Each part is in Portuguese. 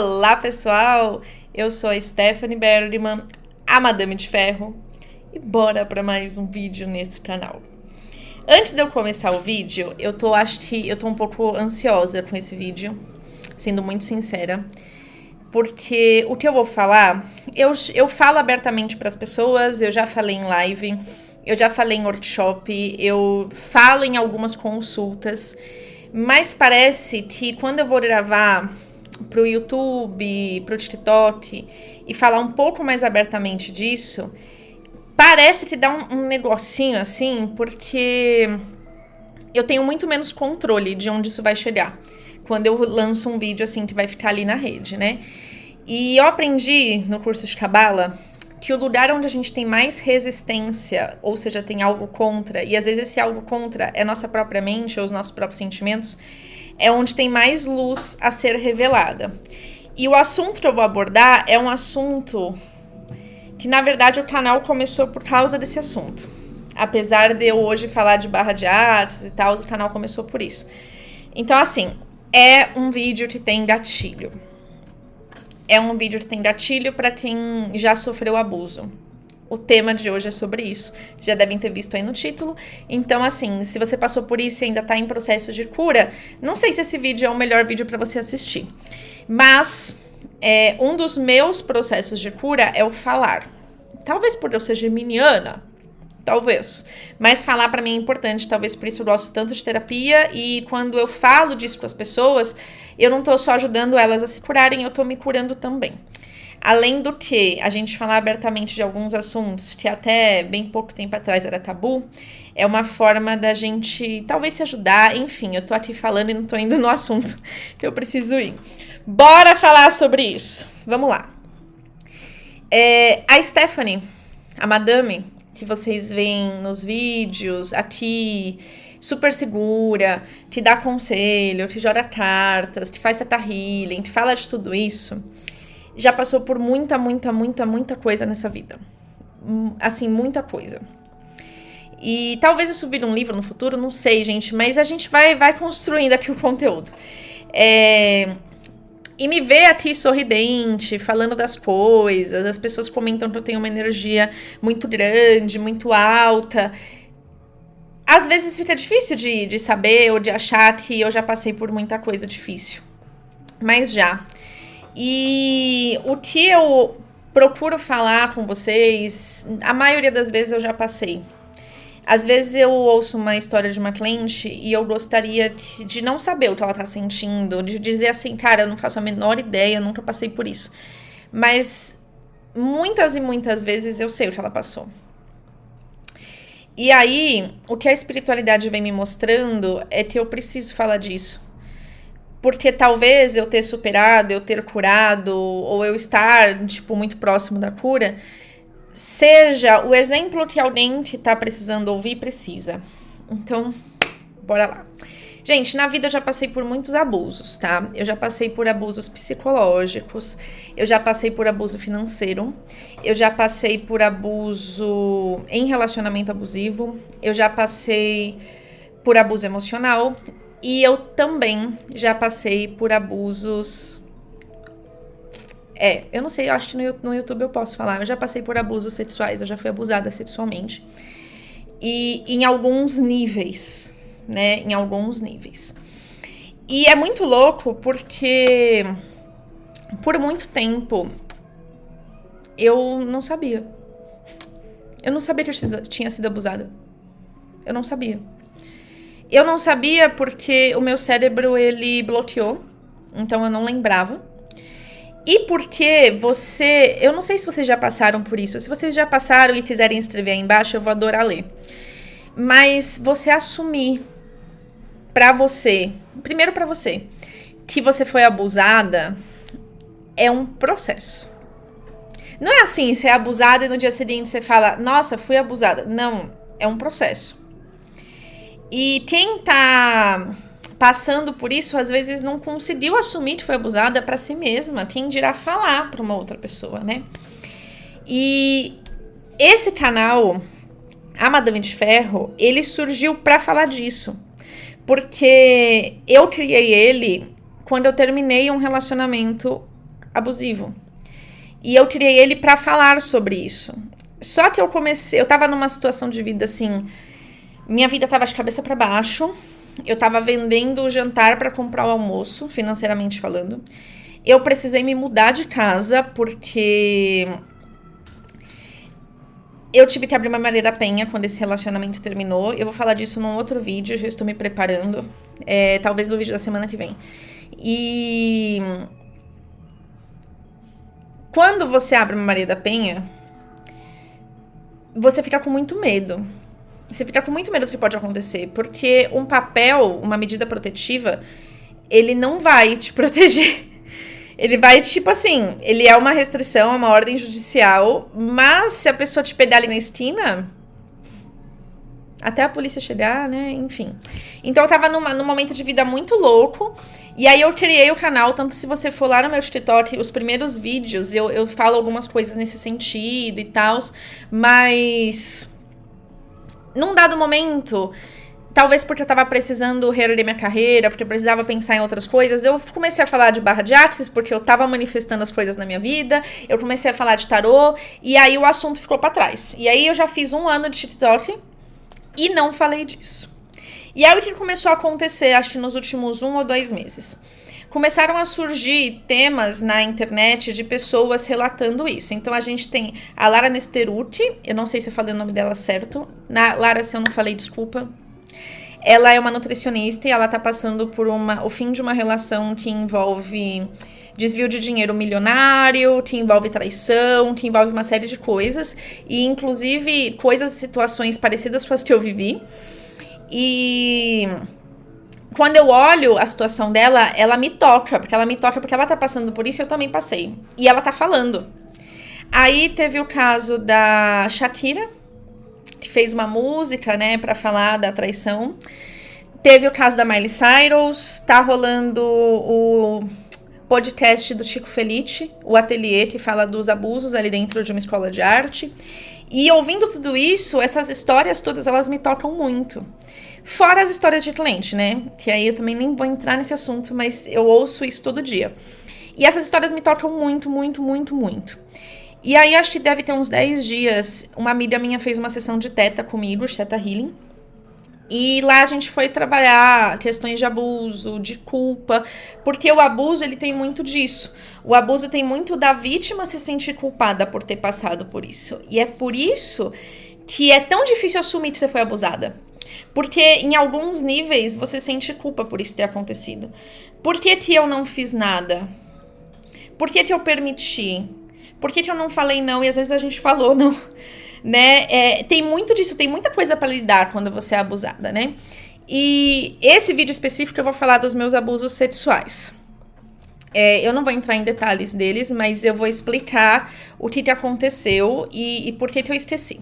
Olá, pessoal! Eu sou a Stephanie Bergman, a Madame de Ferro, e bora para mais um vídeo nesse canal. Antes de eu começar o vídeo, eu tô um pouco ansiosa com esse vídeo, sendo muito sincera, porque o que eu vou falar, eu falo abertamente para as pessoas, eu já falei em live, eu já falei em workshop, eu falo em algumas consultas, mas parece que quando eu vou gravar pro YouTube, pro TikTok e falar um pouco mais abertamente disso, parece que dá um negocinho assim, porque eu tenho muito menos controle de onde isso vai chegar quando eu lanço um vídeo assim que vai ficar ali na rede, né? E eu aprendi no curso de Cabala que o lugar onde a gente tem mais resistência, ou seja, tem algo contra, e às vezes esse algo contra é nossa própria mente ou os nossos próprios sentimentos, é onde tem mais luz a ser revelada. E o assunto que eu vou abordar é um assunto que, na verdade, o canal começou por causa desse assunto. Apesar de eu hoje falar de barra de artes e tal, o canal começou por isso. Então, assim, é um vídeo que tem gatilho. É um vídeo que tem gatilho para quem já sofreu abuso. O tema de hoje é sobre isso. Vocês já devem ter visto aí no título. Então, assim, se você passou por isso e ainda tá em processo de cura, não sei se esse vídeo é o melhor vídeo para você assistir. Mas, um dos meus processos de cura é o falar. Talvez por eu ser geminiana, talvez. Mas falar pra mim é importante, talvez por isso eu gosto tanto de terapia. E quando eu falo disso pras pessoas, eu não tô só ajudando elas a se curarem, eu tô me curando também. Além do que, a gente falar abertamente de alguns assuntos que até bem pouco tempo atrás era tabu, é uma forma da gente talvez se ajudar. Enfim, eu tô aqui falando e não tô indo no assunto que eu preciso ir. Bora falar sobre isso. Vamos lá. A Stephanie, a Madame, que vocês veem nos vídeos aqui, super segura, que dá conselho, que joga cartas, que faz teta healing, que fala de tudo isso, já passou por muita coisa nessa vida. Assim, muita coisa. E talvez isso vire um livro no futuro, não sei, gente, mas a gente vai construindo aqui o conteúdo. E me ver aqui sorridente, falando das coisas, as pessoas comentam que eu tenho uma energia muito grande, muito alta. Às vezes fica difícil de saber ou de achar que eu já passei por muita coisa difícil. Mas já. E o que eu procuro falar com vocês, a maioria das vezes eu já passei. Às vezes eu ouço uma história de uma cliente e eu gostaria de não saber o que ela tá sentindo, de dizer assim, cara, eu não faço a menor ideia, eu nunca passei por isso. Mas muitas e muitas vezes eu sei o que ela passou. E aí, o que a espiritualidade vem me mostrando é que eu preciso falar disso. Porque talvez eu ter superado, eu ter curado, ou eu estar, tipo, muito próximo da cura, seja o exemplo que alguém que tá precisando ouvir precisa. Então, bora lá. Gente, na vida eu já passei por muitos abusos, tá? Eu já passei por abusos psicológicos, eu já passei por abuso financeiro, eu já passei por abuso em relacionamento abusivo, eu já passei por abuso emocional e eu também já passei por abusos... eu não sei, eu acho que no YouTube eu posso falar. Eu já passei por abusos sexuais, eu já fui abusada sexualmente. E em alguns níveis, né? Em alguns níveis. E é muito louco porque por muito tempo eu não sabia. Eu não sabia que eu tinha sido abusada. Eu não sabia. Eu não sabia porque o meu cérebro, ele bloqueou. Então eu não lembrava. E porque eu não sei se vocês já passaram por isso. Se vocês já passaram e quiserem escrever aí embaixo, eu vou adorar ler. Mas você assumir primeiro pra você, que você foi abusada, é um processo. Não é assim, você é abusada e no dia seguinte você fala, nossa, fui abusada. Não, é um processo. E quem tá passando por isso, às vezes não conseguiu assumir que foi abusada pra si mesma, quem dirá falar pra uma outra pessoa, né? E esse canal, a Madame de Ferro, ele surgiu pra falar disso, porque eu criei ele quando eu terminei um relacionamento abusivo. E eu criei ele pra falar sobre isso. Só que eu tava numa situação de vida assim, minha vida tava de cabeça pra baixo, eu tava vendendo o jantar pra comprar o almoço, financeiramente falando. Eu precisei me mudar de casa porque eu tive que abrir uma Maria da Penha quando esse relacionamento terminou. Eu vou falar disso num outro vídeo, já estou me preparando. Talvez no vídeo da semana que vem. E quando você abre uma Maria da Penha, você fica com muito medo. Você fica com muito medo do que pode acontecer. Porque um papel, uma medida protetiva, ele não vai te proteger. Ele vai, tipo assim, ele é uma restrição, é uma ordem judicial, mas se a pessoa te pegar ali na esquina, até a polícia chegar, né, enfim. Então eu tava num momento de vida muito louco, e aí eu criei o canal, tanto se você for lá no meu TikTok, os primeiros vídeos, eu falo algumas coisas nesse sentido e tal, mas num dado momento, talvez porque eu tava precisando reerguer minha carreira, porque eu precisava pensar em outras coisas, eu comecei a falar de barra de artes, porque eu tava manifestando as coisas na minha vida, eu comecei a falar de tarô, e aí o assunto ficou pra trás. E aí eu já fiz 1 ano de TikTok e não falei disso. E aí o que começou a acontecer, acho que nos últimos 1 ou 2 meses? Começaram a surgir temas na internet de pessoas relatando isso. Então a gente tem a Lara Nesteruti, eu não sei se eu falei o nome dela certo. Lara, se eu não falei, desculpa. Ela é uma nutricionista e ela tá passando por o fim de uma relação que envolve desvio de dinheiro milionário, que envolve traição, que envolve uma série de coisas. E inclusive coisas, situações parecidas com as que eu vivi. E quando eu olho a situação dela, ela me toca, porque ela tá passando por isso e eu também passei. E ela tá falando. Aí teve o caso da Shakira, que fez uma música, né, pra falar da traição. Teve o caso da Miley Cyrus, tá rolando o podcast do Chico Felice, o Ateliê, que fala dos abusos ali dentro de uma escola de arte. E ouvindo tudo isso, essas histórias todas, elas me tocam muito. Fora as histórias de cliente, né, que aí eu também nem vou entrar nesse assunto, mas eu ouço isso todo dia. E essas histórias me tocam muito, muito, muito, muito. E aí, acho que deve ter uns 10 dias, uma amiga minha fez uma sessão de Theta comigo, Theta Healing. E lá a gente foi trabalhar questões de abuso, de culpa, porque o abuso, ele tem muito disso. O abuso tem muito da vítima se sentir culpada por ter passado por isso. E é por isso que é tão difícil assumir que você foi abusada. Porque em alguns níveis você sente culpa por isso ter acontecido. Por que que eu não fiz nada? Por que que eu permiti? Por que que eu não falei não? E às vezes a gente falou não, né? Tem muito disso, tem muita coisa pra lidar quando você é abusada, né? E esse vídeo específico eu vou falar dos meus abusos sexuais. Eu não vou entrar em detalhes deles, mas eu vou explicar o que aconteceu e por que eu esqueci.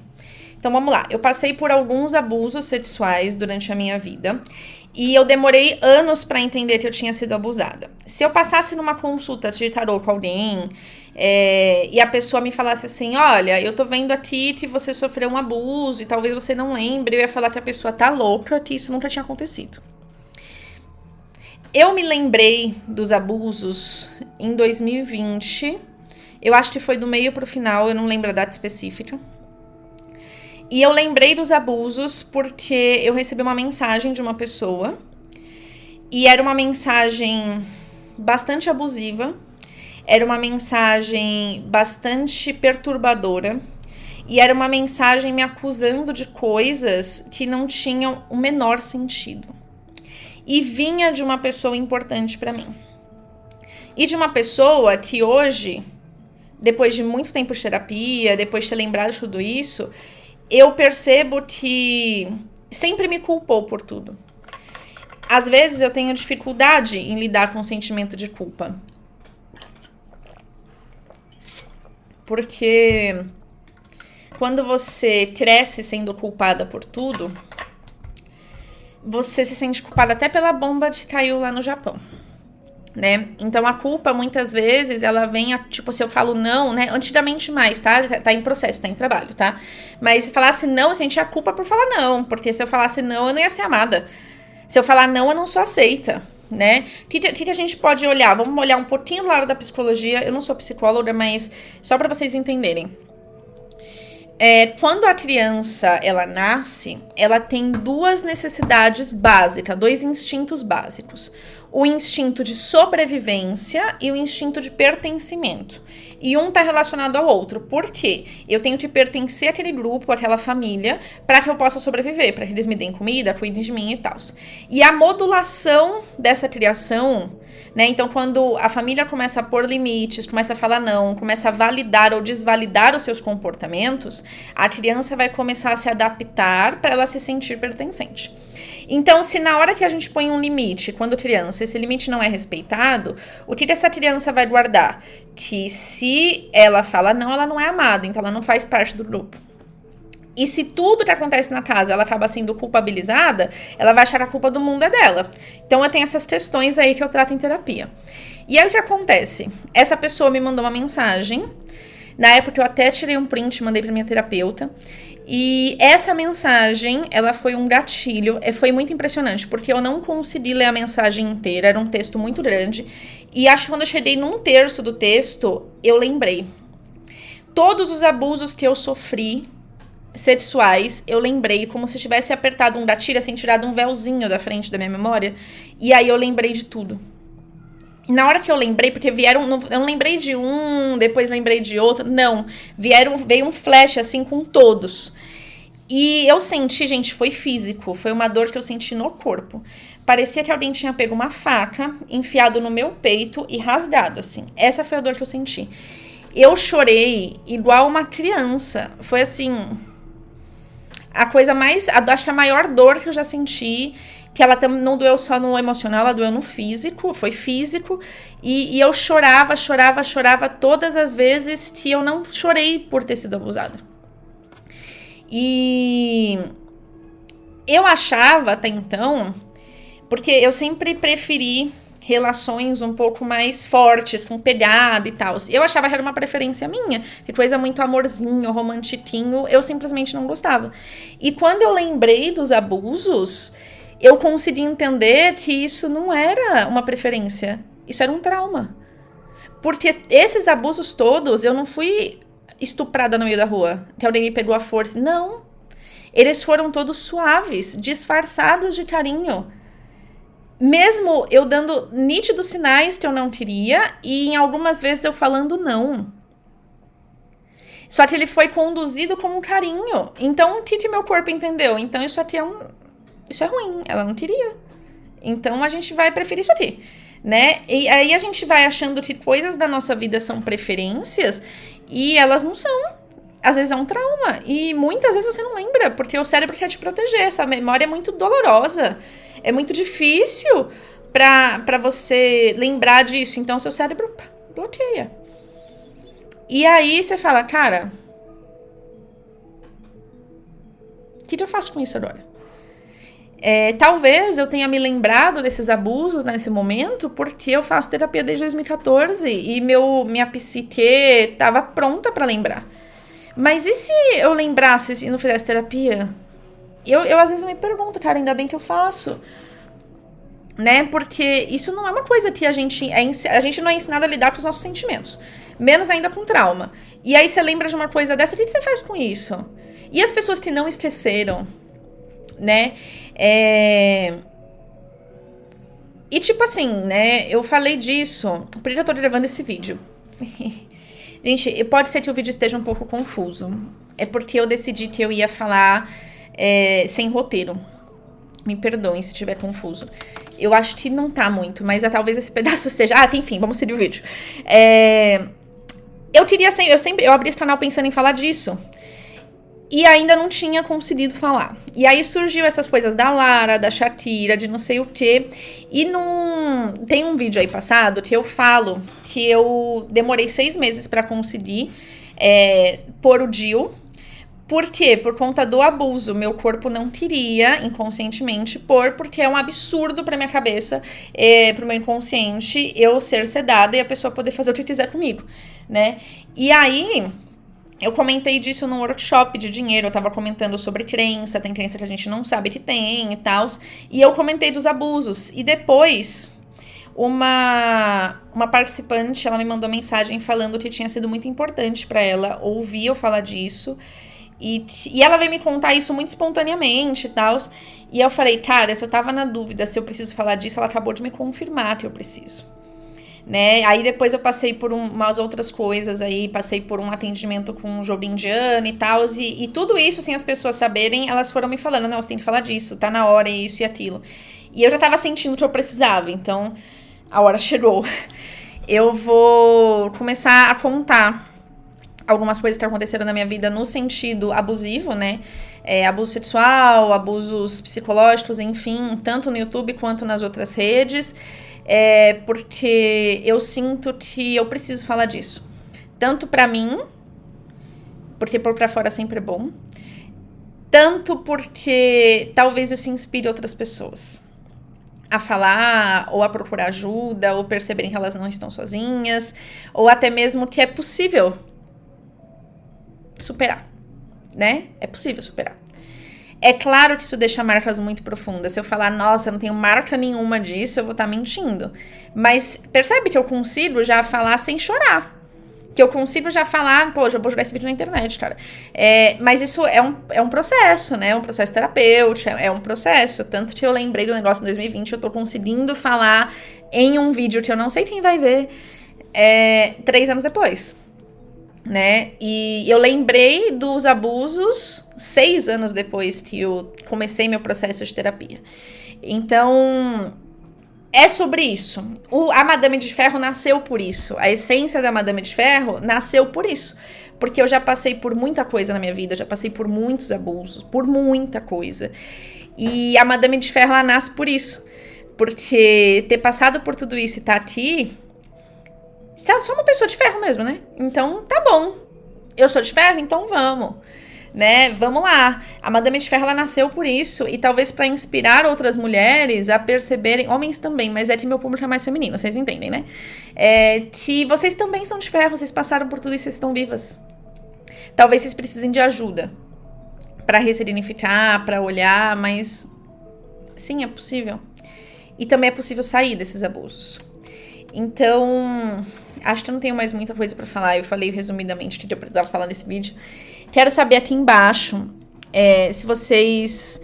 Então vamos lá, eu passei por alguns abusos sexuais durante a minha vida e eu demorei anos pra entender que eu tinha sido abusada. Se eu passasse numa consulta de tarô com alguém e a pessoa me falasse assim, olha, eu tô vendo aqui que você sofreu um abuso e talvez você não lembre, eu ia falar que a pessoa tá louca, que isso nunca tinha acontecido. Eu me lembrei dos abusos em 2020, eu acho que foi do meio pro final, eu não lembro a data específica. E eu lembrei dos abusos porque eu recebi uma mensagem de uma pessoa e era uma mensagem bastante abusiva, era uma mensagem bastante perturbadora e era uma mensagem me acusando de coisas que não tinham o menor sentido. E vinha de uma pessoa importante pra mim. E de uma pessoa que hoje, depois de muito tempo de terapia, depois de ter lembrado de tudo isso, eu percebo que sempre me culpou por tudo. Às vezes eu tenho dificuldade em lidar com o sentimento de culpa. Porque quando você cresce sendo culpada por tudo, você se sente culpada até pela bomba que caiu lá no Japão. Né? Então a culpa muitas vezes ela vem tipo, se eu falo não, né? Antigamente mais, tá? Tá em processo, tá em trabalho, tá? Mas se falasse não, eu sentia culpa por falar não, porque se eu falasse não, eu não ia ser amada. Se eu falar não, eu não sou aceita. né? O que a gente pode olhar? Vamos olhar um pouquinho do lado da psicologia. Eu não sou psicóloga, mas só para vocês entenderem. Quando a criança, ela nasce, ela tem duas necessidades básicas, dois instintos básicos. O instinto de sobrevivência e o instinto de pertencimento. E um tá relacionado ao outro. Por quê? Eu tenho que pertencer àquele grupo, àquela família, para que eu possa sobreviver, para que eles me deem comida, cuidem de mim e tal. E a modulação dessa criação, né? Então, quando a família começa a pôr limites, começa a falar não, começa a validar ou desvalidar os seus comportamentos, a criança vai começar a se adaptar para ela se sentir pertencente. Então, se na hora que a gente põe um limite, quando criança, esse limite não é respeitado, o que essa criança vai guardar? Que se ela fala não, ela não é amada, então ela não faz parte do grupo. E se tudo que acontece na casa ela acaba sendo culpabilizada, ela vai achar que a culpa do mundo é dela. Então, eu tenho essas questões aí que eu trato em terapia. E aí, o que acontece? Essa pessoa me mandou uma mensagem. Na época, eu até tirei um print e mandei pra minha terapeuta. E essa mensagem, ela foi um gatilho. Foi muito impressionante, porque eu não consegui ler a mensagem inteira. Era um texto muito grande. E acho que quando eu cheguei num terço do texto, eu lembrei. Todos os abusos que eu sofri, sexuais, eu lembrei como se tivesse apertado um gatilho, assim, tirado um véuzinho da frente da minha memória. E aí eu lembrei de tudo. E na hora que eu lembrei, porque vieram, eu não lembrei de um, depois lembrei de outro, não. Veio um flash, assim, com todos. E eu senti, gente, foi físico, foi uma dor que eu senti no corpo. Parecia que alguém tinha pego uma faca, enfiado no meu peito e rasgado, assim. Essa foi a dor que eu senti. Eu chorei igual uma criança. Foi, assim, a coisa mais, acho que a maior dor que eu já senti, que ela não doeu só no emocional, ela doeu no físico, foi físico, e eu chorava todas as vezes que eu não chorei por ter sido abusada. E eu achava até então, porque eu sempre preferi relações um pouco mais fortes, com pegada e tal. Eu achava que era uma preferência minha, que coisa muito amorzinho, romantiquinho, eu simplesmente não gostava. E quando eu lembrei dos abusos, eu consegui entender que isso não era uma preferência, isso era um trauma. Porque esses abusos todos, eu não fui estuprada no meio da rua, que alguém me pegou à força, não. Eles foram todos suaves, disfarçados de carinho. Mesmo eu dando nítidos sinais que eu não queria, e em algumas vezes eu falando não. Só que ele foi conduzido como um carinho. Então, o que meu corpo entendeu? Então, isso aqui isso é ruim, ela não queria. Então, a gente vai preferir isso aqui, né? E aí a gente vai achando que coisas da nossa vida são preferências, e elas não são. Às vezes é um trauma, e muitas vezes você não lembra, porque o cérebro quer te proteger. Essa memória é muito dolorosa. É muito difícil pra você lembrar disso. Então, seu cérebro bloqueia. E aí, você fala, cara, o que eu faço com isso agora? Talvez eu tenha me lembrado desses abusos nesse momento, porque eu faço terapia desde 2014 e minha psique estava pronta pra lembrar. Mas e se eu lembrasse e não fizesse terapia? Eu às vezes me pergunto, cara, ainda bem que eu faço, né? Porque isso não é uma coisa que a gente não é ensinado a lidar com os nossos sentimentos, menos ainda com trauma. E aí você lembra de uma coisa dessa, o que você faz com isso? E as pessoas que não esqueceram, né? E tipo assim, né? Eu falei disso, por que eu tô gravando esse vídeo? Gente, pode ser que o vídeo esteja um pouco confuso. É porque eu decidi que eu ia falar sem roteiro. Me perdoem se estiver confuso. Eu acho que não tá muito, mas talvez esse pedaço esteja... enfim, vamos seguir o vídeo. Eu abri esse canal pensando em falar disso. E ainda não tinha conseguido falar. E aí surgiu essas coisas da Lara, da Shakira, de não sei o quê. E tem um vídeo aí passado que eu falo que eu demorei 6 meses pra conseguir pôr o DIU. Por quê? Por conta do abuso. Meu corpo não queria, inconscientemente, porque é um absurdo pra minha cabeça, pro meu inconsciente, eu ser sedada e a pessoa poder fazer o que quiser comigo, né? E aí... eu comentei disso num workshop de dinheiro, eu tava comentando sobre crença, tem crença que a gente não sabe que tem e tal, e eu comentei dos abusos, e depois uma participante, ela me mandou mensagem falando que tinha sido muito importante pra ela ouvir eu falar disso. E ela veio me contar isso muito espontaneamente e tal. E eu falei, cara, se eu tava na dúvida se eu preciso falar disso, ela acabou de me confirmar que eu preciso. Né? Aí depois eu passei por umas outras coisas aí, passei por um atendimento com um jogo indiano e tal, e tudo isso, sem as pessoas saberem, elas foram me falando, não, você tem que falar disso, tá na hora, isso e aquilo. E eu já tava sentindo que eu precisava, então a hora chegou. Eu vou começar a contar algumas coisas que aconteceram na minha vida no sentido abusivo, né? Abuso sexual, abusos psicológicos, enfim, tanto no YouTube quanto nas outras redes. Porque eu sinto que eu preciso falar disso. Tanto pra mim, porque pôr pra fora sempre é bom. Tanto porque talvez isso inspire outras pessoas a falar, ou a procurar ajuda, ou perceberem que elas não estão sozinhas, ou até mesmo que é possível superar, né? É possível superar. É claro que isso deixa marcas muito profundas. Se eu falar, nossa, eu não tenho marca nenhuma disso, eu vou estar mentindo. Mas percebe que eu consigo já falar sem chorar. Que eu consigo já falar, pô, já vou jogar esse vídeo na internet, cara. Mas isso é um processo, né? É um processo terapêutico, é um processo. Tanto que eu lembrei do negócio em 2020, eu tô conseguindo falar em um vídeo que eu não sei quem vai ver 3 anos depois. Né? E eu lembrei dos abusos 6 anos depois que eu comecei meu processo de terapia. Então, é sobre isso. A Madame de Ferro nasceu por isso. A essência da Madame de Ferro nasceu por isso. Porque eu já passei por muita coisa na minha vida, já passei por muitos abusos, por muita coisa. E a Madame de Ferro, ela nasce por isso. Porque ter passado por tudo isso e tá aqui... Você é só uma pessoa de ferro mesmo, né? Então, tá bom. Eu sou de ferro, então vamos. Né? Vamos lá. A Madame de Ferro, ela nasceu por isso. E talvez pra inspirar outras mulheres a perceberem... Homens também, mas é que meu público é mais feminino. Vocês entendem, né? Que vocês também são de ferro. Vocês passaram por tudo e vocês estão vivas. Talvez vocês precisem de ajuda. Pra ressignificar, pra olhar. Mas... sim, é possível. E também é possível sair desses abusos. Então, acho que eu não tenho mais muita coisa pra falar. Eu falei resumidamente o que eu precisava falar nesse vídeo. Quero saber aqui embaixo se vocês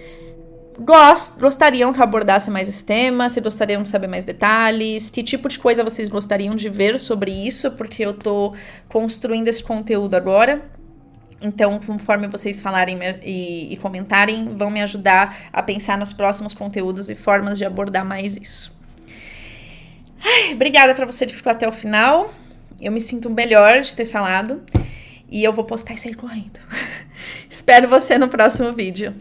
gostariam que eu abordasse mais esse tema, se gostariam de saber mais detalhes, que tipo de coisa vocês gostariam de ver sobre isso, porque eu tô construindo esse conteúdo agora. Então, conforme vocês falarem e comentarem, vão me ajudar a pensar nos próximos conteúdos e formas de abordar mais isso. Obrigada pra você que ficou até o final. Eu me sinto melhor de ter falado. E eu vou postar isso aí correndo. Espero você no próximo vídeo.